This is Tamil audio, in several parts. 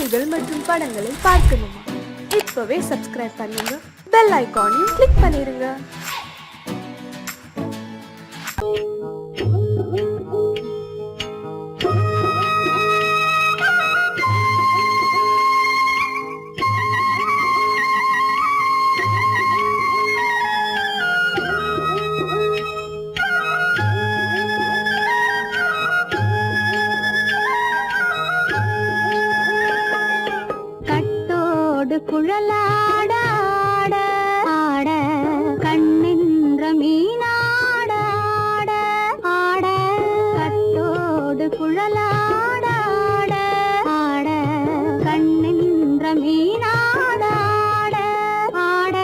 பாடல்கள் மற்றும் படங்களை பார்க்கணுமா? இப்பவே சப்ஸ்கிரைப் பண்ணுங்க, பெல் ஐகானையும் கிளிக் பண்ணிருங்க. குழலாட ஆட ஆட கண்ணின்ற மீனாட ஆட ஆட கட்டோடு குழலாட ஆட ஆட கண்ணின்ற மீனாட ஆட ஆட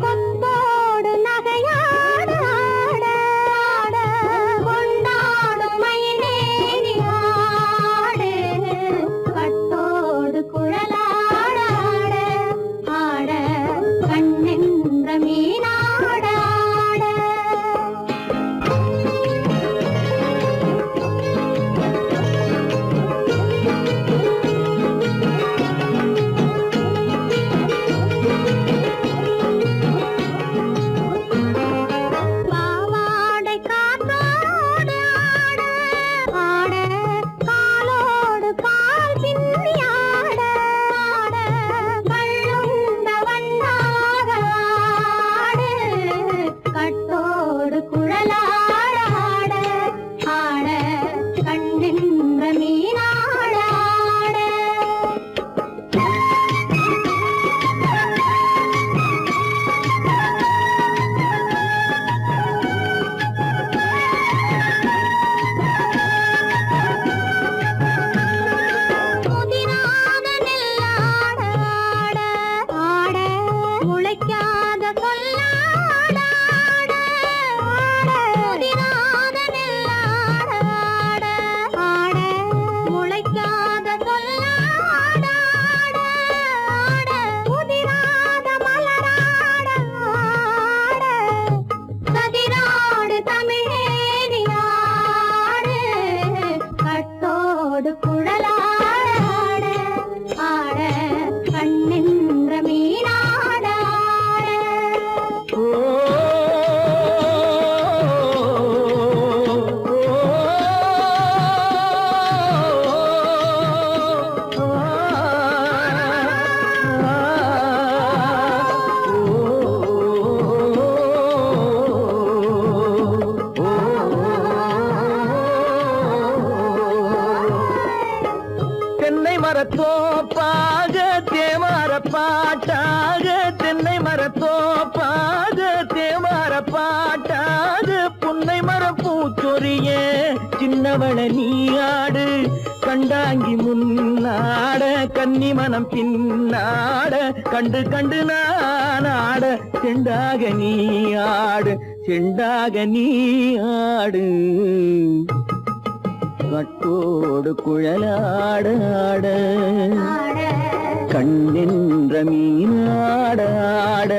கொத்தோடு நகையாட ஆட ஆட கொண்டாடும் மயிலேறி ஆடு கட்டோடு குழலாட மரத்தோப்பாக தேமார பாட்டாக தென்னை மரத்தோப்பாக தேமார பாட்டாக புன்னை மரம் பூச்சொரிய சின்னவள நீயாடு கண்டாங்கி முன்னாட கன்னி மனம் பின்னாட கண்டு கண்டு நானாட செண்டாக நீயாடு செண்டாக நீயாடு கட்டோடு குழலாட ஆட கண்ணின்ற மீனாட ஆட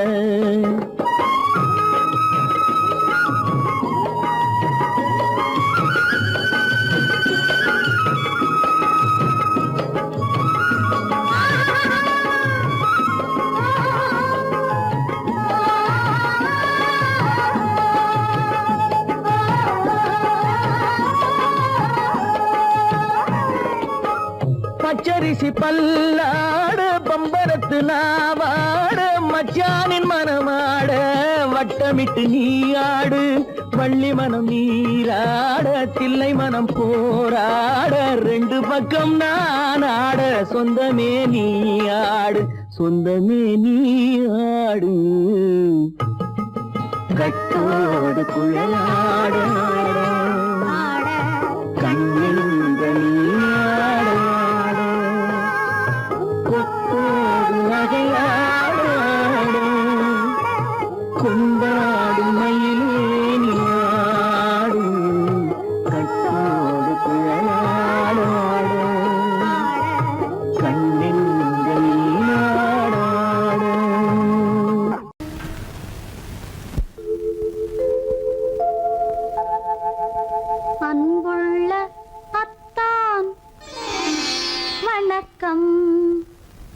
பச்சரிசி பல்லாட பம்பரத்து நாவாட மச்சானின் மனமாட வட்டமிட்டு நீயாடு வள்ளி மனம் நீராட தில்லை மனம் போராட ரெண்டு பக்கம் நான் ஆட சொந்தமே நீயாடு சொந்தமே நீயாடு கட்டோடு குழலாட கண்ணின்ற நீயாட கொண்டாடும் மயிலேனியாடும் கட்டோடு குழலாட கண்ணின்ற நீயாட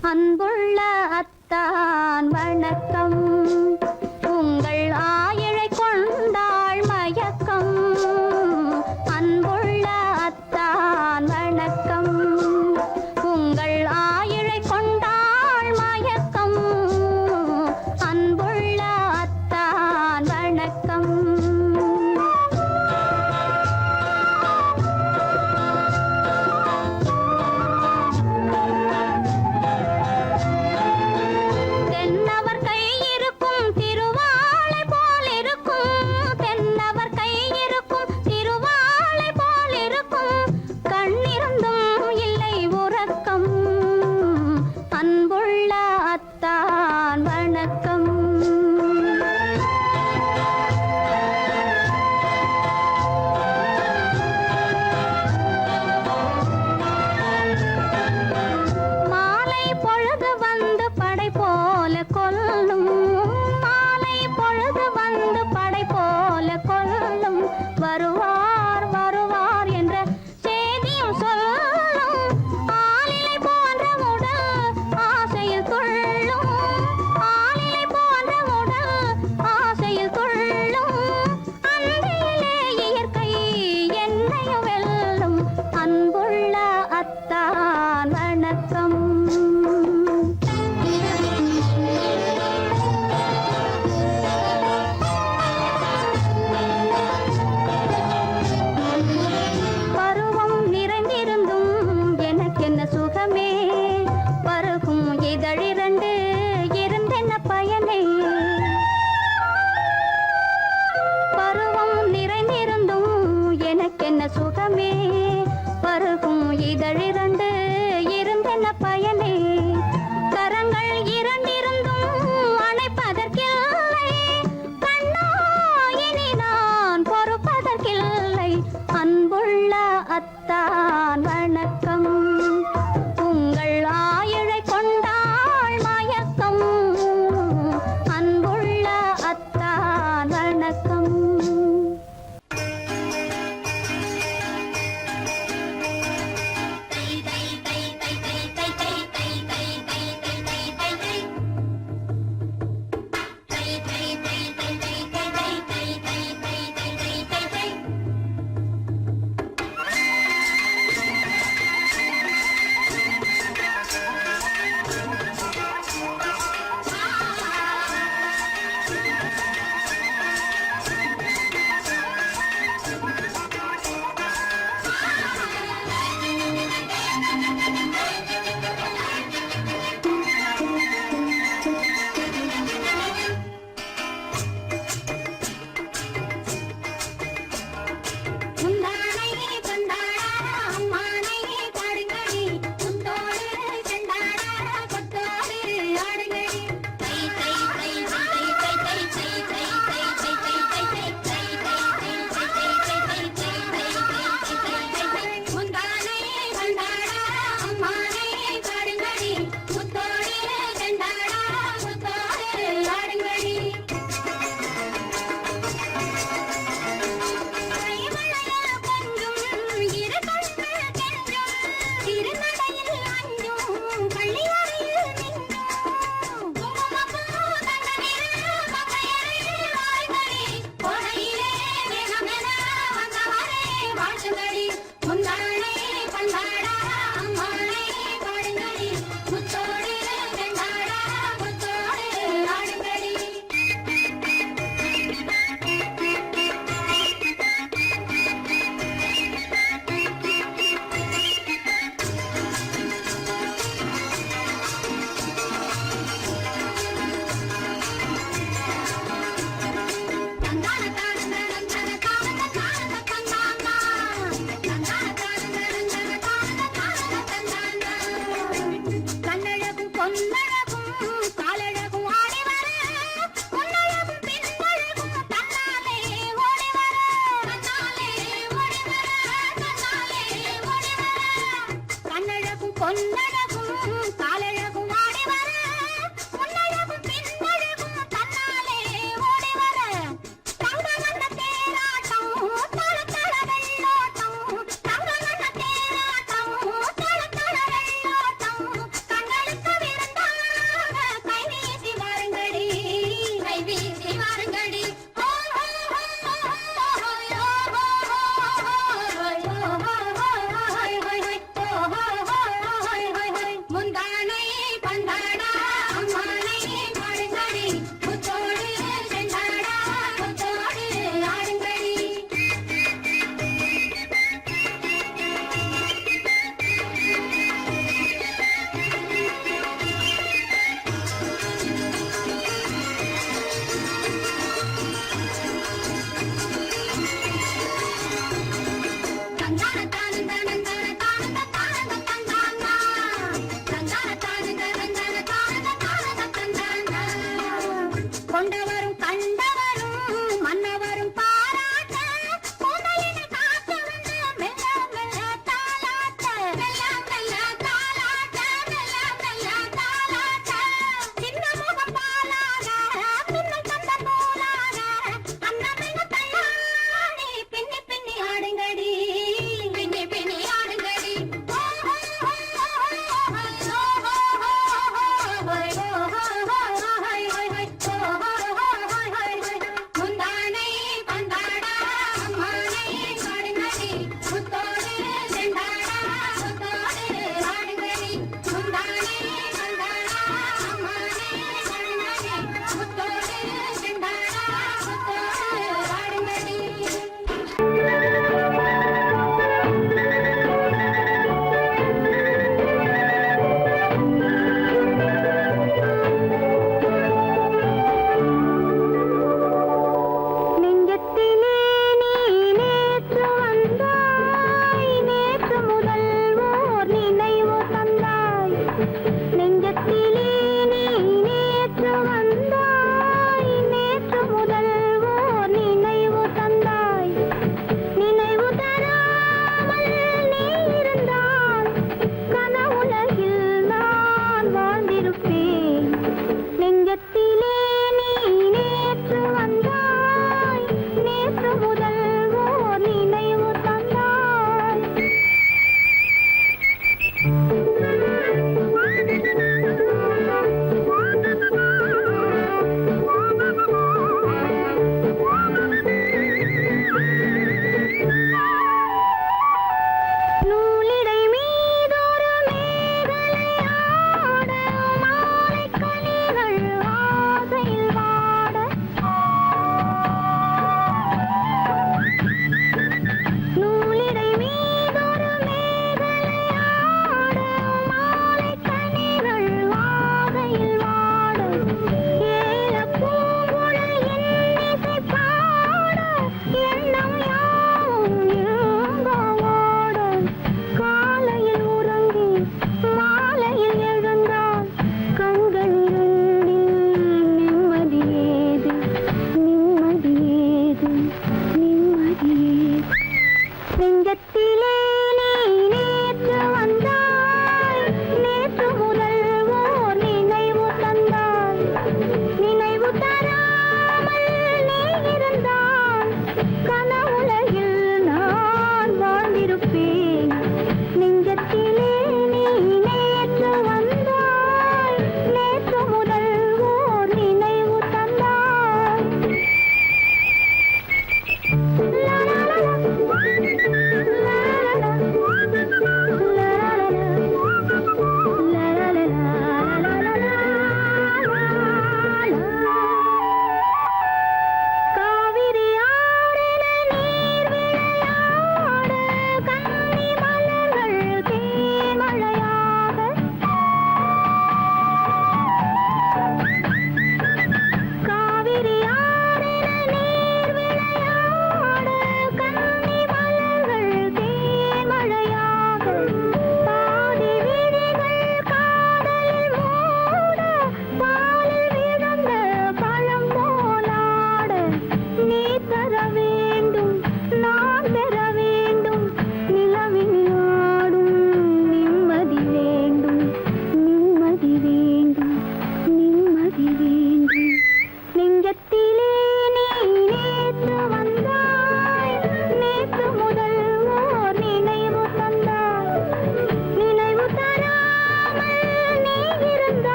அன்புள்ள அத்தான் வணக்கம். உங்கள் ஆயிழை கொண்டாள் மயக்கம். அன்புள்ள அத்தான் வணக்கம். உங்கள் ஆயிழை கொண்டாள் மயக்கம். அன்புள்ள அத்தான் வணக்கம். தென்னவர் கை இருக்கும் திருவாளை போல் இருக்கும். தென்னவர் கை இருக்கும் திருவாளை போல் இருக்கும். கண்ணிருந்தும் இல்லை உறக்கம். அன்புள்ள அத்தான் வணக்கம். மாலை பொழுது வந்து படை போல கொல்லும். மாலை பொழுது வந்து படை போல கொல்லும். வருவார் வருவார் என்ற செய்தியும் சொல்லும். ஆளிலை போன்ற உடல் ஆசையில் துள்ளும். ஆளிலை போன்ற உடல் ஆசையில் துள்ளும். அன்றையிலே இயற்கை என்னையும் வெல்லும். அன்புள்ள அத்தான் வணக்கம். பருவம் நிறைந்திருந்தும் எனக்கென்ன சுகமே. பருகும் இதழிரண்டு இருந்தென்ன பயனே. பருவம் நிறைந்திருந்தும் எனக்கென்ன சுகமே. பருகும் இதழிரண்டு இருந்தென்ன பயனே. கரங்கள் இரண்டிருந்தும் அணைப்பதற்கில்லை. கண்ணா இனி நான் பொறுப்பதற்கில்லை. அன்புள்ள அத்தான் வணக்கம். உங்கள் ஆயிழை கொண்டாள் மயக்கம். அன்புள்ள அத்தான் வணக்கம். முந்தானை பந்தாடா அம்மானை பாடுங்கடி முத்தோடு செண்டாடா முத்தோடு ஆடுங்கடி தந்தான தான தான தான தான தான தான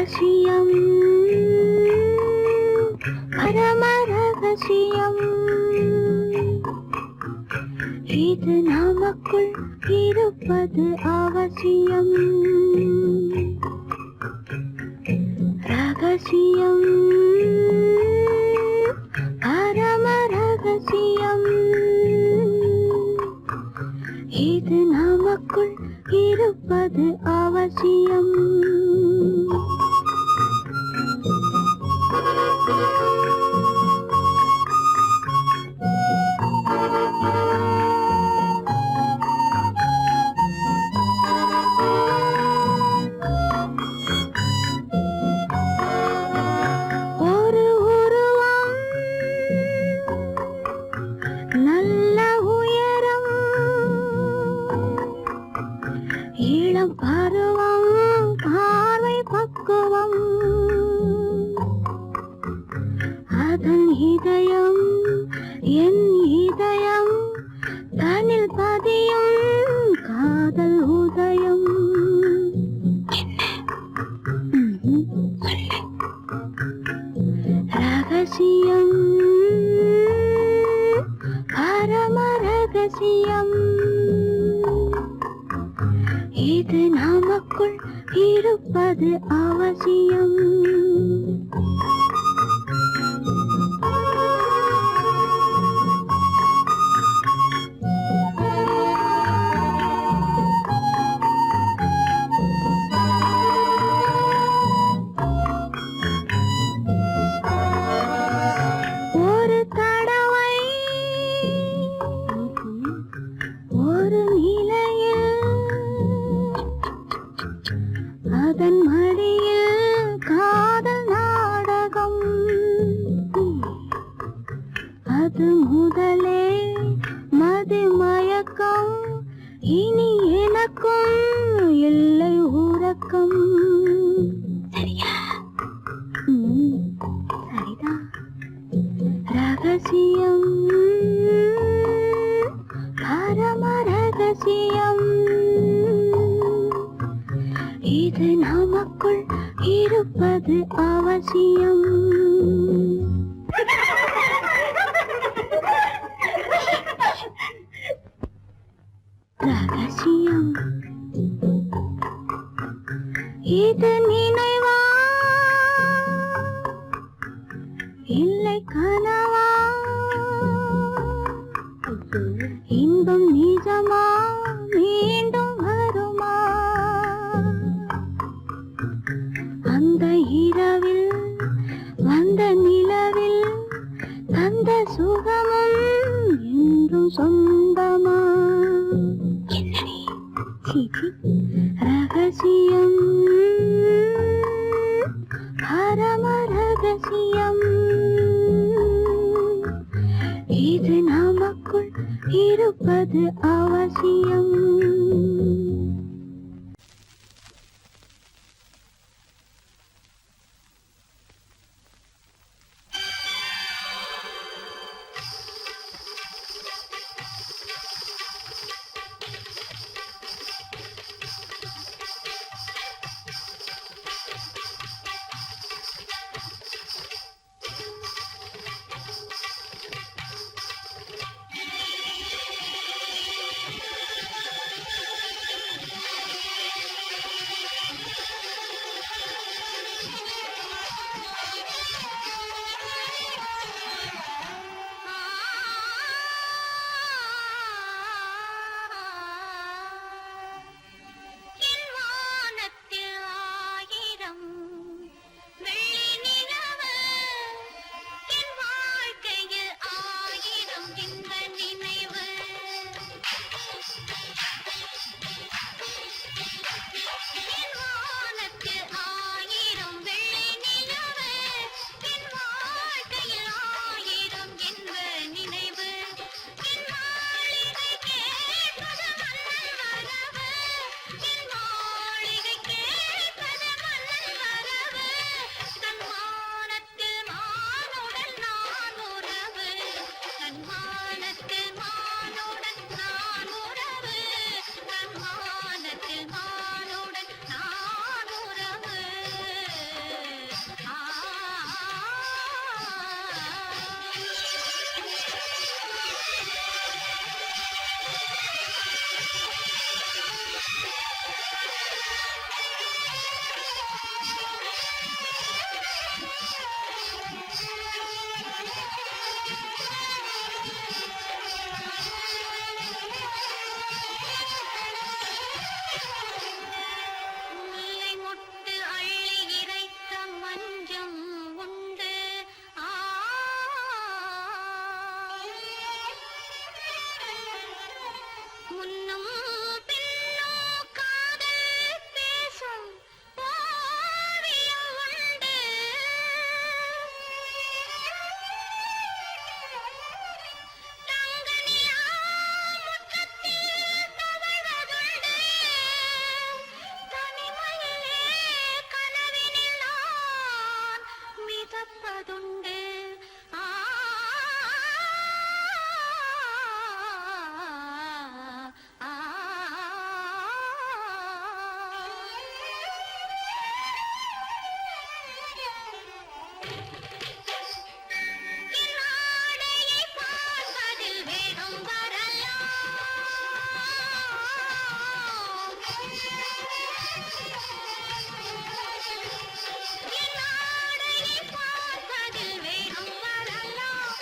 ரகசியம் பரம ரகசியம் இது நமக்குள் இருப்பது அவசியம் ரகசியம் பரம ரகசியம் இது நமக்குள் இருப்பது அவசியம் ஒரு உருவம் நல்ல உயரம் இளம் பருவம் பார்வை பக்குவம் அதன் இதயம் என் இதயம் தனில் பதியும் காதல் உதயம் ரகசியம் பரம ரகசியம் இது நமக்குள் இருப்பது அவசியம் ஒரு தடவை ஒரு நிலையில் அதன் மடியில் காதல் நாடகம் அது முதலே மது மயக்கம் இனி எனக்கும் இல்லை உறக்கம் சரியா சரிதான் ரகசியம் பரம ரகசியம் இது நமக்குள் இருப்பது அவசியம் ரகசியம் இது நினைவா இல்லை கனவா இன்பம் நிஜமா மீண்டும் வருமா அந்த இரவில் வந்த நிலவில் தந்த சுகமும் என்றும் சொந்தமா என்னடி ரகசியம் பரம ரகசியம் இது நமக்குள் இருப்பது அவசியம் என் ஆடையை பார்ப்பதில் வேகம் வரலாம்,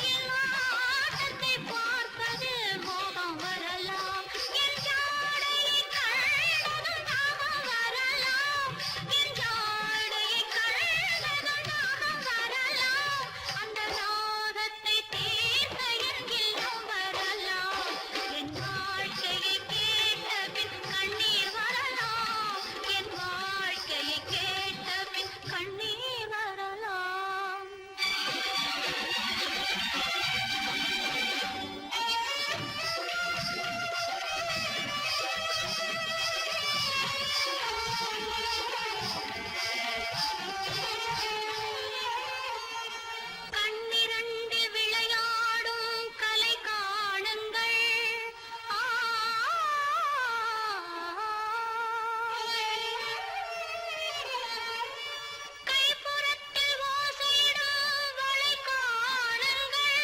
என் ஆட்டத்தை பார்ப்பதில் மோகம் வரலாம், என் ஜாடையை கண்டதும் தாகம் வரலாம், என் ஜாடையை கண்டதும் தாகம் வரலாம், அந்த தாகத்தை தீர்க்க என் இல்லம் வரலாம், என் வாழ்க்கையை கேட்ட பின் கண்ணீர் வரலாம், என் வாழ்க்கையை கேட்ட பின் கண்ணீர் வரலாம். கண்ணிரண்டில் விளையாடும் கலை காணுங்கள். கைப்புறத்தில் ஓசையிடும் வளை காணுங்கள்.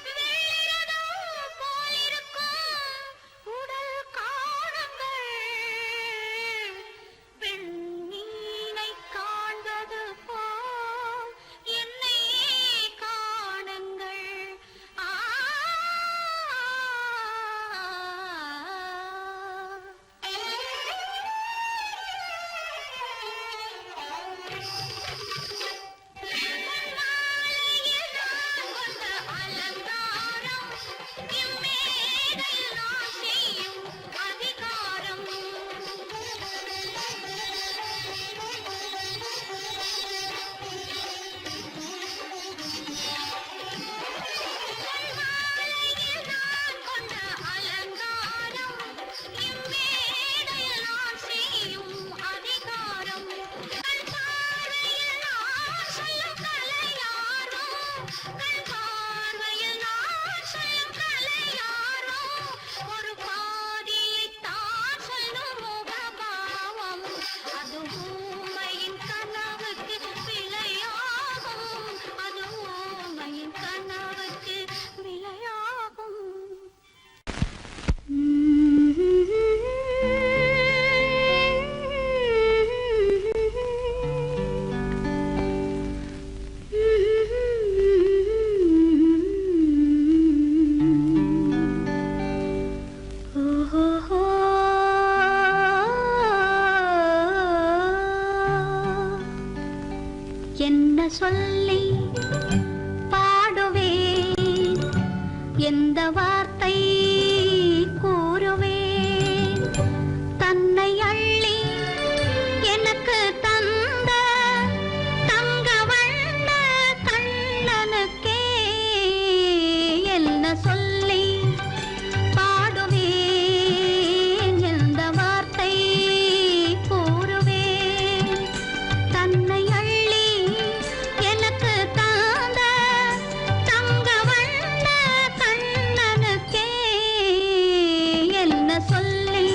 வெள்ளிரதம் போலிருக்கும் உடல் காணுங்கள். பெண்ணீனை காண்பது போல் என்னை காணுங்கள். மாலையில் நான் கொண்ட அலங்காரம், இம்மேடையில் நான் செய்யும் அதிகாரம். மாலையில் நான் கொண்ட அலங்காரம், இம்மேடையில் நான் செய்யும் அதிகாரம். கண் பார்வையில் நான் சொல்லும் கலையாரோ, கண் பார்வையில் நான் சொல்லும் கலையாரோ, ஒரு பாதியைத்தான் சொல்லும் முகபாவம், அது ஊமையின் கனவுக்கு விலையாகும், அது ஊமையின் கனவுக்கு விலையாகும். என்ன சொல்லி பாடுவேன், எந்த வார்த்தை கூறுவேன், தன்னை அள்ளி எனக்கு தந்த தங்க வண்ண கண்ணனுக்கே என்ன சொல்லி பாடுவேன், எந்த வார்த்தை கூறுவேன், தன்னை அள்ளி எனக்கு தந்த தங்க வண்ண கண்ணனுக்கே என்ன சொல்லி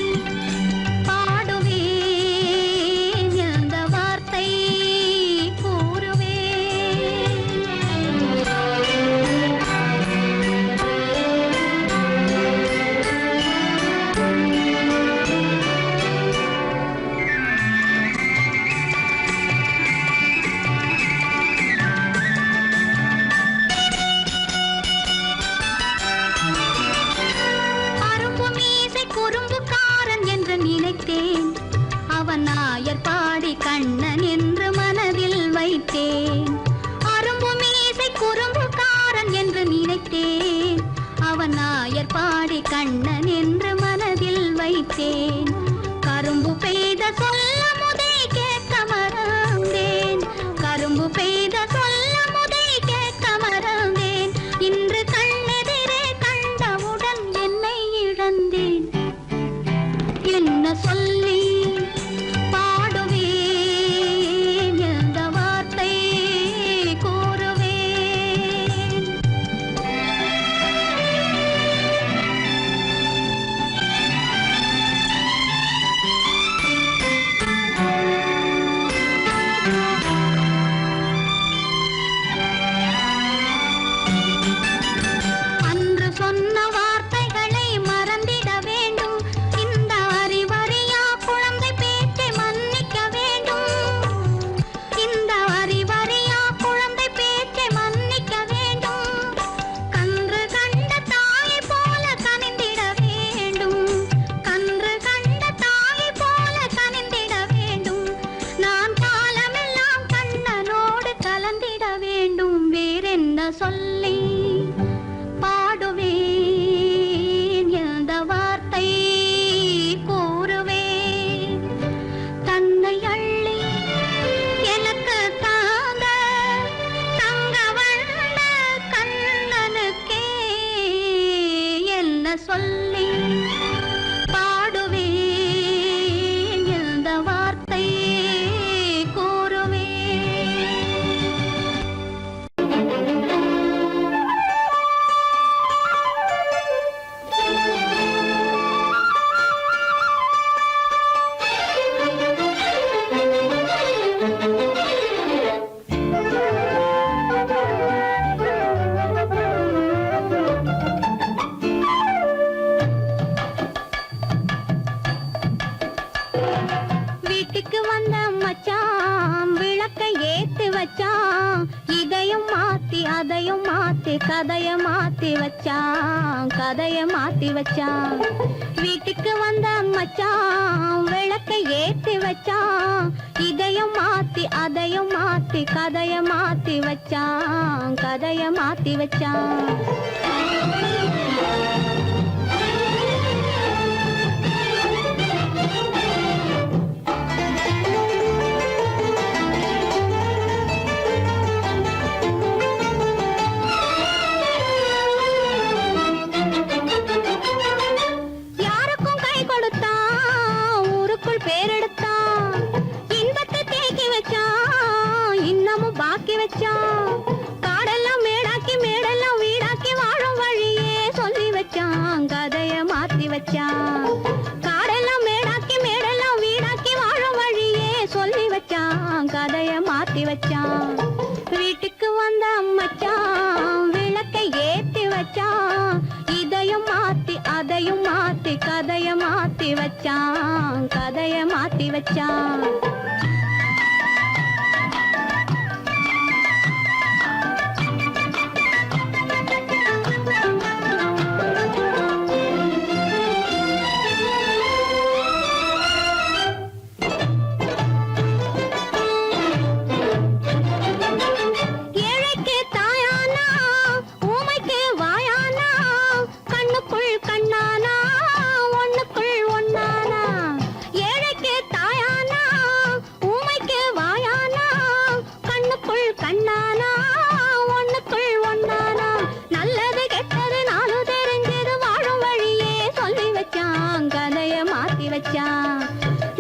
பாடுவேன், எந்த வார்த்தை கூறுவேன். அரும்பு மீசை குறும்புக்காரன் என்று நினைத்தேன், அவன் நாயர் பாடி கண்ணன் என்று மனதில் வைத்தேன். அரும்பு மீசை குறும்புக்காரன் என்று நினைத்தேன், அவன் நாயர் பாடி கண்ணன் என்று மனதில் வைத்தேன். கரும்பு பெய்த சொல்ல முதை கேட்க மறந்தேன், கரும்பு பெய்த சொல்ல முதை கேட்க மறந்தேன். இன்று கண்ணெதிரே கண்டவுடன் என்னை இழந்தேன். என்ன சொல்லி பாடுவேன், எந்த வார்த்தை கூறுவேன். கதைய மாத்தி வச்சான், கதைய மாத்தி வச்சான். வீட்டுக்கு வந்த மச்சான் விளக்கை ஏத்தி வச்சான். இதையும் மாத்தி அதையும் மாத்தி கதைய மாத்தி வச்சான், கதைய மாத்தி வச்சான். யாருக்கும் கை கொடுத்தான், ஊருக்குள் பேரெடுத்தான். இன்பத்தை தேக்கி வச்சான், இன்னமும் பாக்கி வச்சான். காடெல்லாம் மேடாக்கி மேடெல்லாம் வீடாக்கி வாழும் வழியே சொல்லி வச்சான், கதைய மாத்தி வச்சான். காடெல்லாம் மேடாக்கி மேடெல்லாம் வீடாக்கி வாழும் வழியே சொல்லி வச்சான், கதைய மாத்தி வச்சான். வீட்டுக்கு வந்த மச்சான் விளக்கை ஏத்தி வச்சான். இதையும் மாத்தி அதையும் மாத்தி கதைய மாத்தி வச்சான், கதைய மாத்தி வச்சான். ஏழைக்கு தாயானா, ஊமைக்கு வாயானா, கண்ணுக்குள் கண்ணானா, ஒண்ணுக்குள் ஒண்ணானா. ஏழைக்கு தாயானா, ஊமைக்கு வாயானா, கண்ணுக்குள் கண்ணானா, ஒண்ணுக்குள் ஒண்ணானா. நல்லது கெட்டது நாலு தெரிஞ்சது வாழும் வழியே சொல்லி வச்சான், கதைய மாத்தி வச்சான்.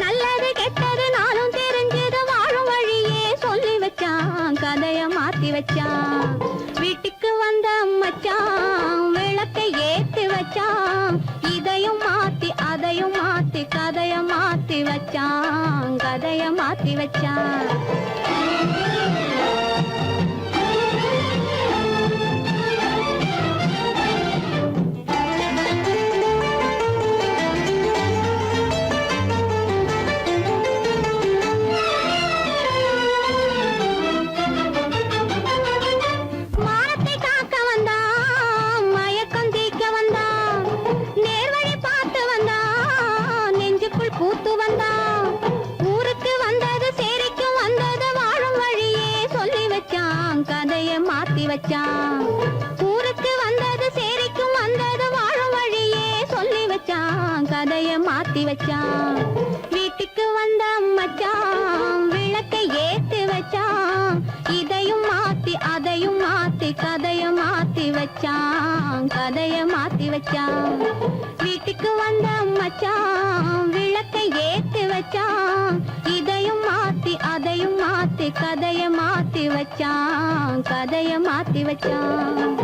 நல்லது கெட்டது நாளும் தெரிஞ்சது வாழும் வழியே சொல்லி வச்சான், கதைய மாத்தி வச்சான். வீட்டுக்கு வந்த மச்சான் விளக்கை ஏத்தி வச்சான். இதையும் மாத்தி அதையும் மாத்தி கதைய மாத்தி வச்சான், கதைய மாத்தி வச்சான். மானத்தை காக்க வந்தான், மயக்கம் தீக்க வந்தான். நேர்வழி பார்த்து வந்தான், நெஞ்சுக்குள் பூத்து வந்தான். ஊருக்கு வந்தது சேரிக்கும் வந்தது வாழும் வழியே சொல்லி வச்சான், கதைய மாத்தி வச்சான். ஊருக்கு வந்தது சேரிக்கும் வந்தது வாழும் வழியே சொல்லி வச்சான், கதைய மாத்தி வச்சான். வீட்டுக்கு வந்த மச்சான் விளக்கை ஏத்தி வச்சான். இதையும் மாத்தி அதையும் மாத்தி கதைய மாத்தி வச்சான், கதைய மாத்தி வச்சான். வீட்டுக்கு வந்த மச்சான் விளக்கை ஏத்தி வச்சான். இதையும் மாத்தி அதையும் மாத்தி கதைய மாத்தி வச்சான், கதைய மாத்தி வச்சான்.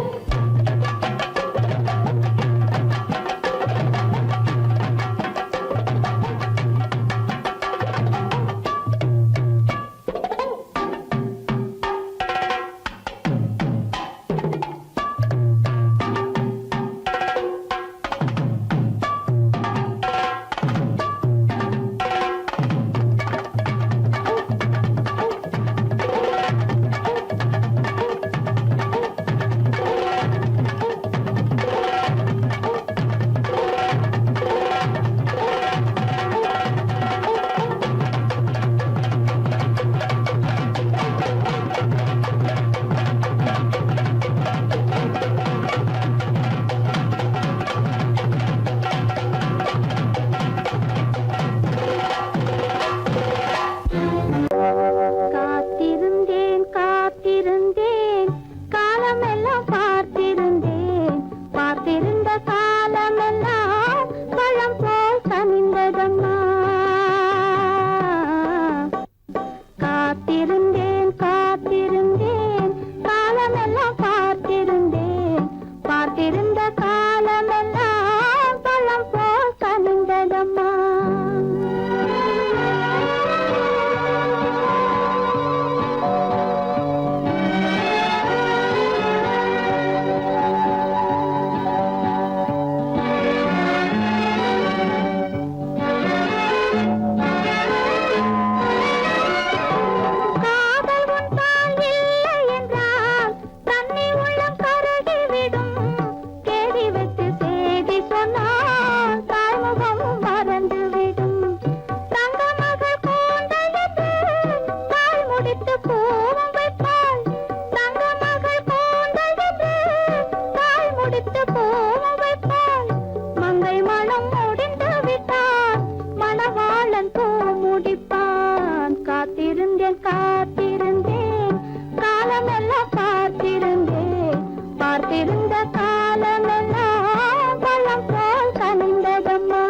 காலமெல்லாம் பழம் போல் கனிந்ததம்மா.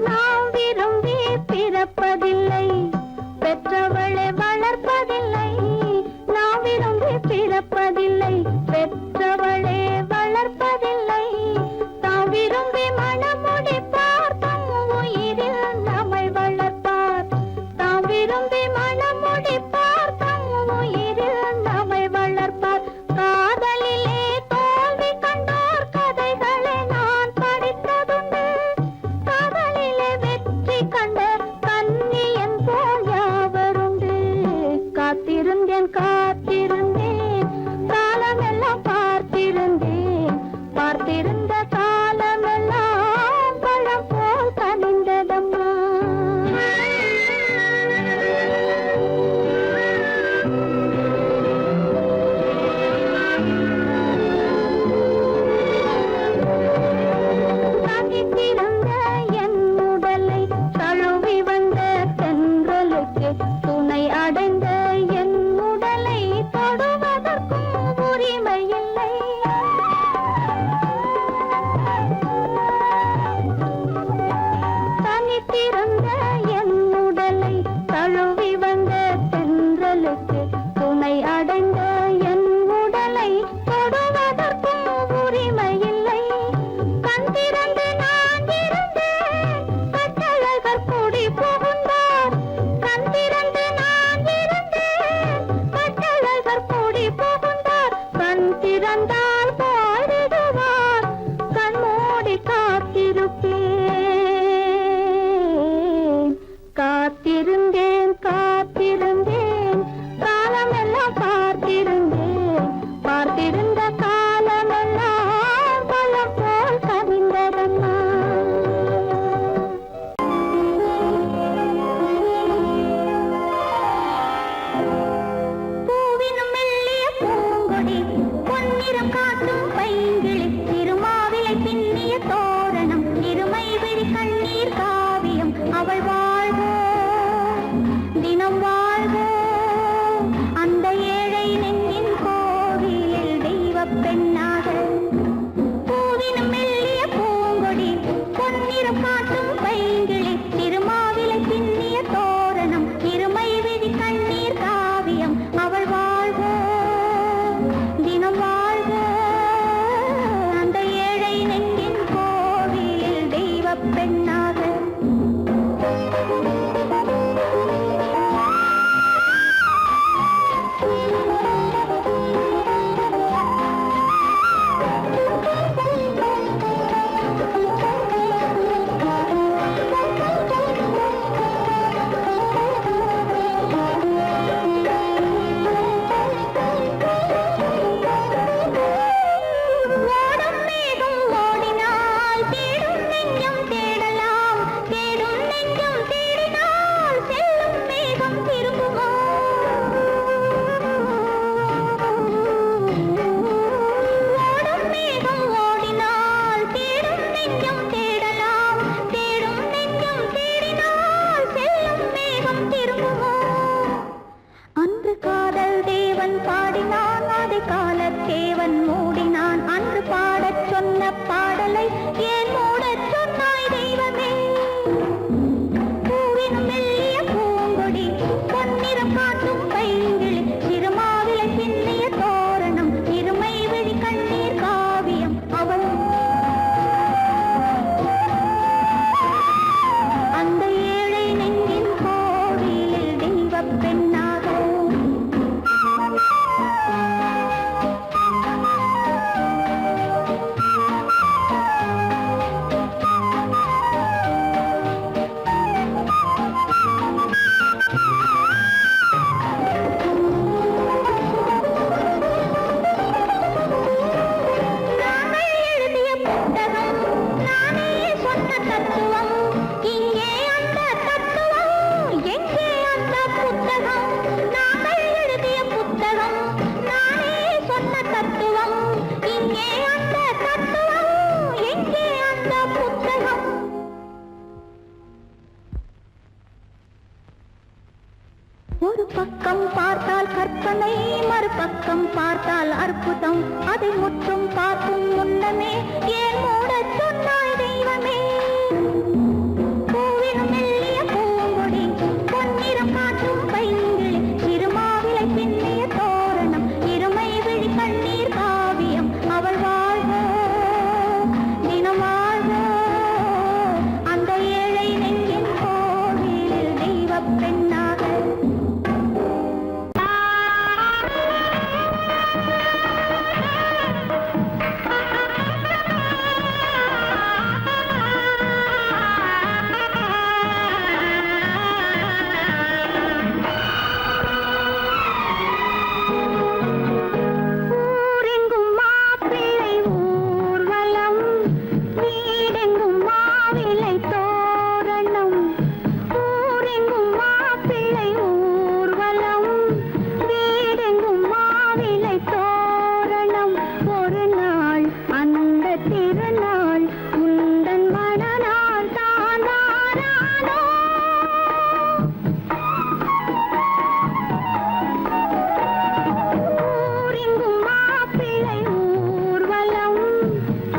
நாம் விரும்பி பிறப்பதில்லை, பெற்றவளை வளர்ப்பதில்லை. நாம் விரும்பி பிறப்பதில்லை, பெற்றவளை வளர்ப்பதில்லை. தாம் விரும்பி மணமுடி பார்த்தும் உயிரில் ஒரு பக்கம் பார்த்தால் கற்பனை, மறுபக்கம் பார்த்தால் அற்புதம். அதை முற்றும் பார்க்கும் முன்னமே ஏன் மூடச் சொன்னாய் தெய்வமே? பூவிலும் மெல்லிய பூங்கொடி, பொன்னிறம் காட்டும் பைங்கிளி, திருமாவிலை பின்னிய தோரணம், இருமை விழி கண்ணீர் காவியம். அவள் வாழ்க, தினம் வாழ்க, அந்த ஏழை நெஞ்சின் கோவிலில் தெய்வப் பெண்ணாக. ஊரெங்கும் மாப்பிள்ளை ஊர்வலம், வீடெங்கும் மாவிலை தோரணம். ஊரெங்கும் மாப்பிள்ளை ஊர்வலம், வீடெங்கும் மாவிலை தோரணம். ஒரு நாள் அந்த திருநாள் உந்தன் மணநாள் தான் வாரானோ? ஊரெங்கும் மாப்பிள்ளை ஊர்வலம்,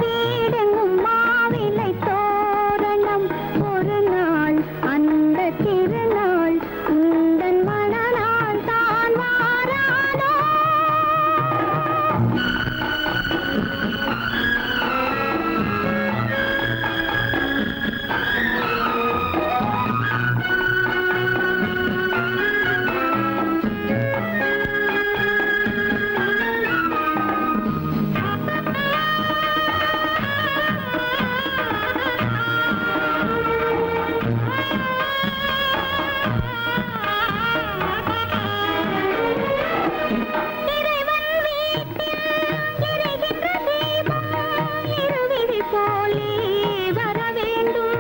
வீடெங்கும் மாவிலை தோரணம். ஒரு நாள் அந்த திருநாள் உந்தன் மணநாள் தான் வாரானோ? இறைவன் வீட்டில் எரிகின்ற தீபம் இருவிழி போலே வர வேண்டும்.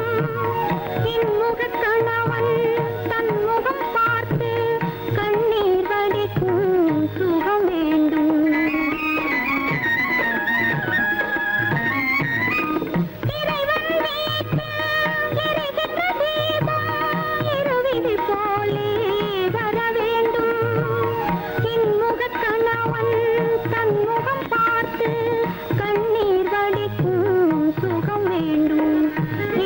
இன்முகக் கணவன் தன் முகம் பார்த்து கண்ணீர் வடிக்கும் சுகம் வேண்டும். இறைவன் வீட்டில் எரிகின்ற தீபம் இருவிழி போலே வர வேண்டும். இன்முகக் கணவன் தன் முகம் பார்த்து கண்ணீர் வடிக்கும் சுகம் வேண்டும்.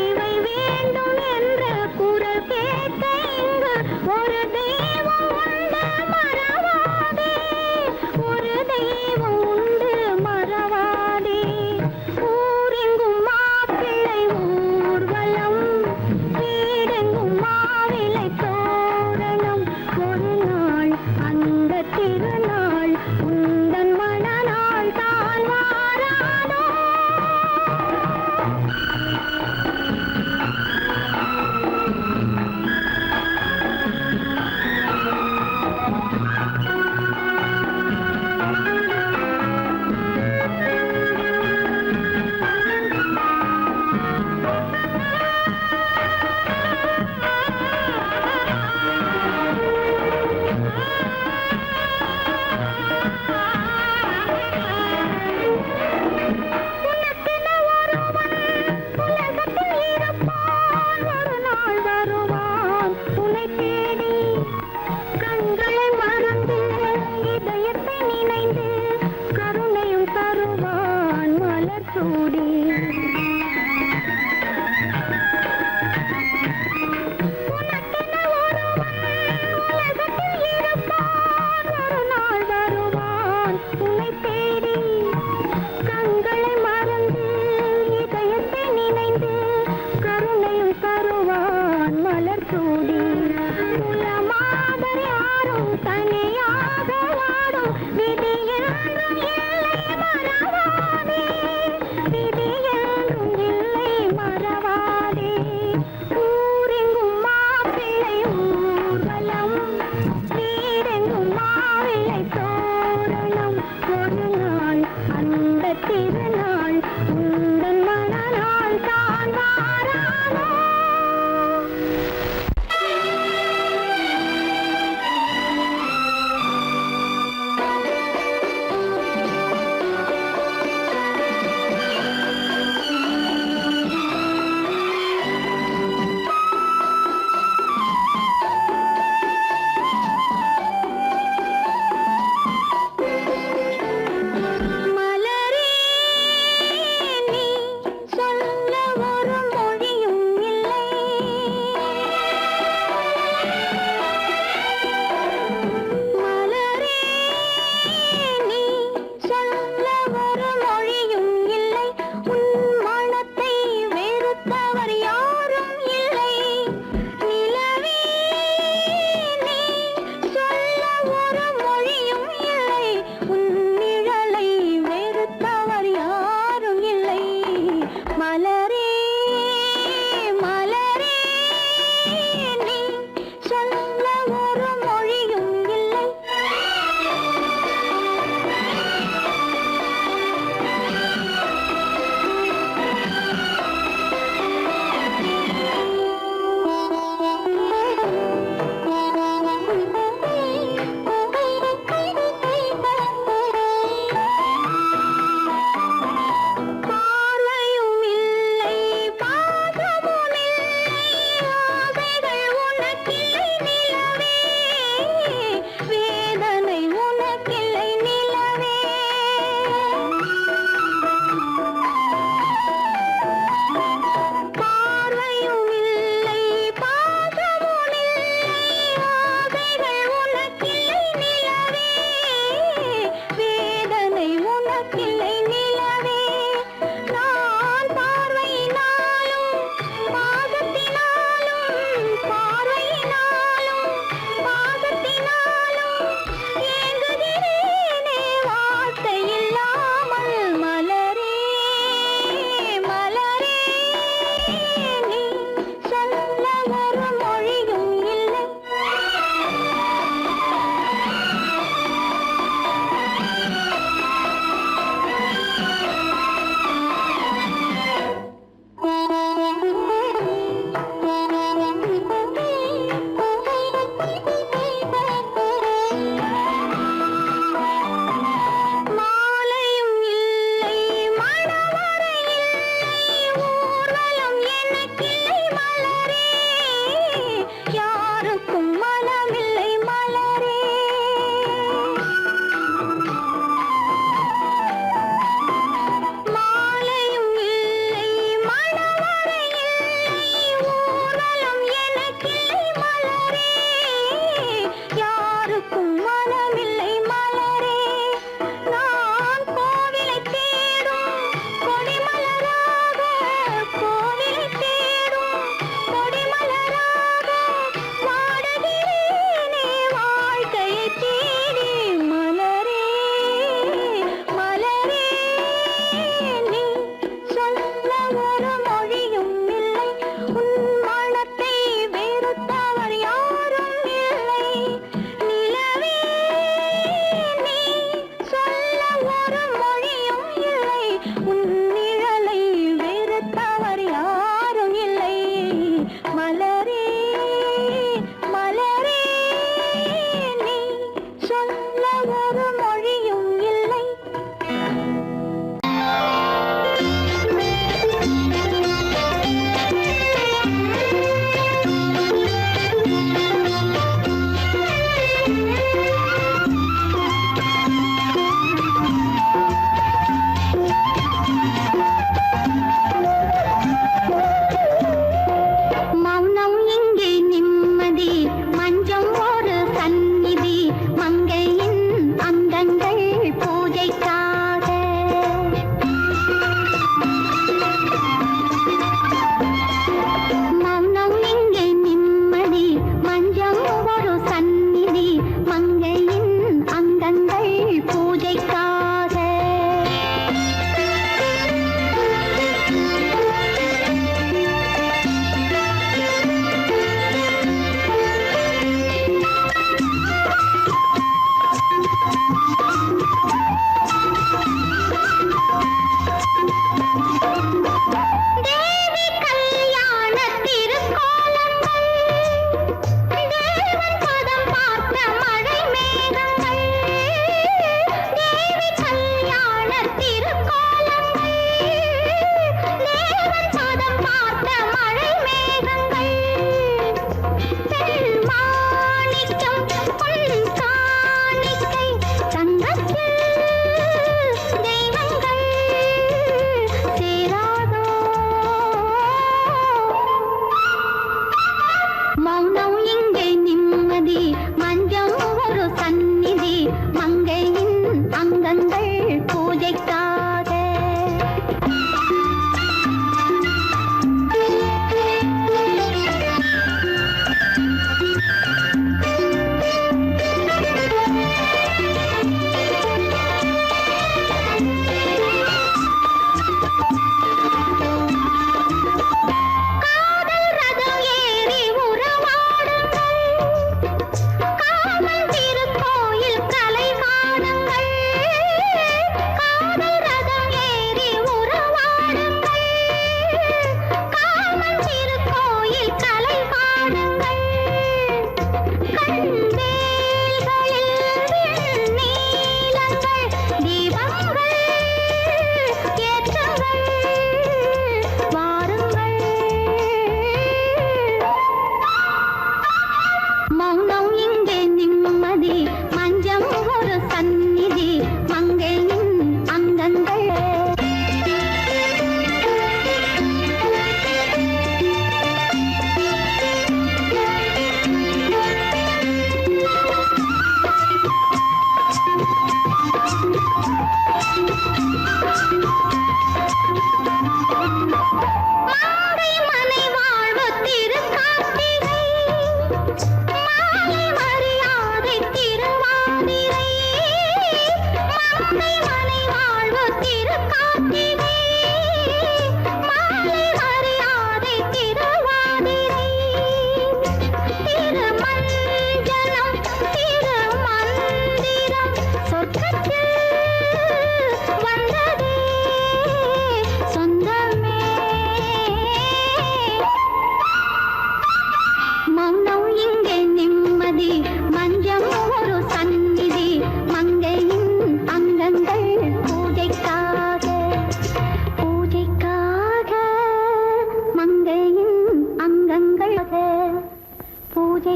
இவை வேண்டும் என்ற குரல் கேட்க இங்கு ஒரு தெய்வம் உண்டு மறவாதே, ஒரு தெய்வம் உண்டு மறவாதே. ஊரெங்கும் மாப்பிள்ளை ஊர்வலம், வீடெங்கும் மாவிலை தோரணம். ஒரு நாள் அந்த திருநாள் உந்தன் மணநாள் தான் வாரானோ? உனக்கென ஒருவன் உலகத்தில் இருப்பான், ஒரு நாள் வருவான் உன்னை தேடி. கண்களை மறந்து இதயத்தை நினைந்து கருணையும் தருவான் மலர் சூடி. உனக்கென ஒருவன் உலகத்தில் இருப்பான், ஒரு நாள் வருவான் உன்னை தேடி. கண்களை மறந்து இதயத்தை நினைந்து கருணையும் தருவான் மலர் சூடி. குலமாதர் யாரும் தனியாக வாடும் விதி என்றும் இல்லை மறவாதே, விதி என்றும் இல்லை மறவாதே. ஊரெங்கும் மாப்பிள்ளை ஊர்வலம், வீடெங்கும் மாவிலை தோரணம். ஒரு நாள் அந்த திருநாள் உந்தன் மணநாள் தான் வாரானோ? உன் பார்வையினாலும் பாசத்தினாலும் ஏங்குகிறேனே வார்த்தை இல்லாமல் மலரே மலரே நீ சொல்ல ஒரு மொழியும் இல்லை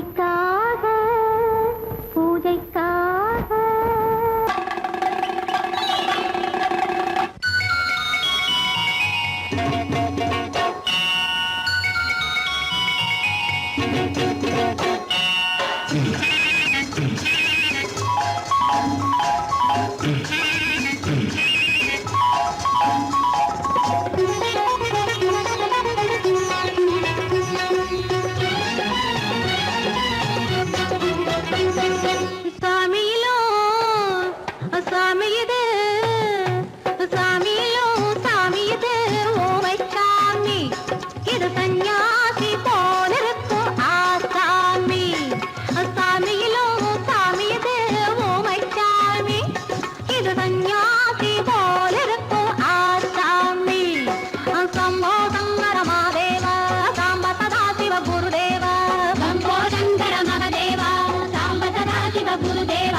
பூஜைக்காக பூஜைக்காக சாமியிலோ சாமி இது சாமியிலோ சாமி இது ஓமை சாமி இது சந்நியாசி போலிருக்கும் ஆசாமி சாமியிலோ சாமி இது ஓமை சாமி இது சந்நியாசி போலிருக்கும் ஆசாமி சம்போ சங்கர மகாதேவ சாம்ப சதா சிவ குருதேவ சம்போ சங்கர மகாதேவ சாம்ப சதா சிவ குருதேவ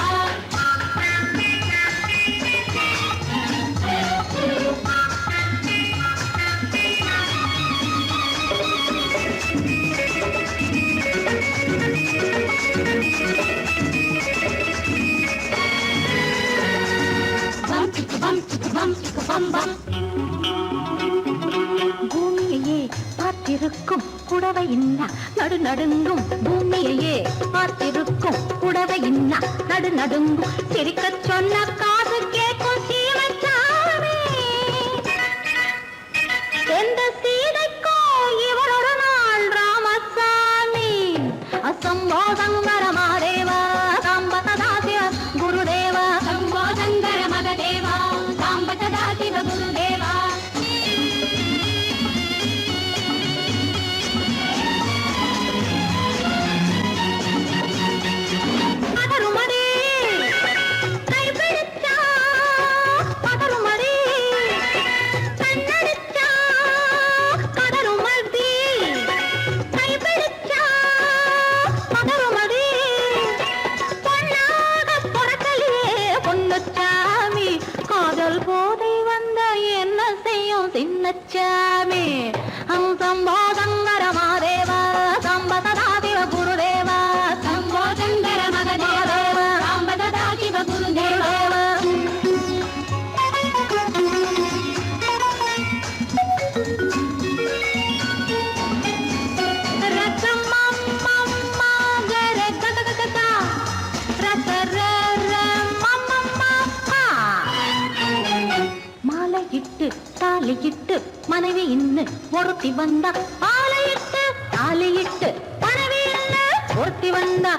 பூமியையே பார்த்திருக்கும் புடவை இன்னா நடு நடுங்கும் பூமியையே பார்த்திருக்கும் புடவை இன்னா நடு நடுங்கும் சிரிக்க சொன்ன காது கேட்கும் சீமச்சாமி எந்த சீதைக்கோ இவர் ஒரு நாள் ராமசாமி அசம்போ சங்கர மகாதேவ சாம்ப சதா சிவ குருதேவ சம்போ சங்கர மகதேவ சாம்ப சதா சிவ குருதேவ பதறுமடி கைப்பிடிச்சா பதறுமடி கண்ணடிச்சா பதறுமடி கைப்பிடிச்சா பதறுமடி பொன்னாக பொறக்கலையே பொன்னுச்சாமி காதல் போதை வந்த என்ன செய்யும் சின்னச்சாமி சம்போ சங்கர மகாதேவ சாம்ப சதா சிவ குருதேவ சம்போ சங்கர மகதேவ சாம்ப சதா சிவ குருதேவ மாலையிட்டு தாலியிட்டு மனைவி இன்னு ஒருத்தி வந்தா ஆலையிட்டு தாலியிட்டு மனைவி இன்னு ஒருத்தி வந்தா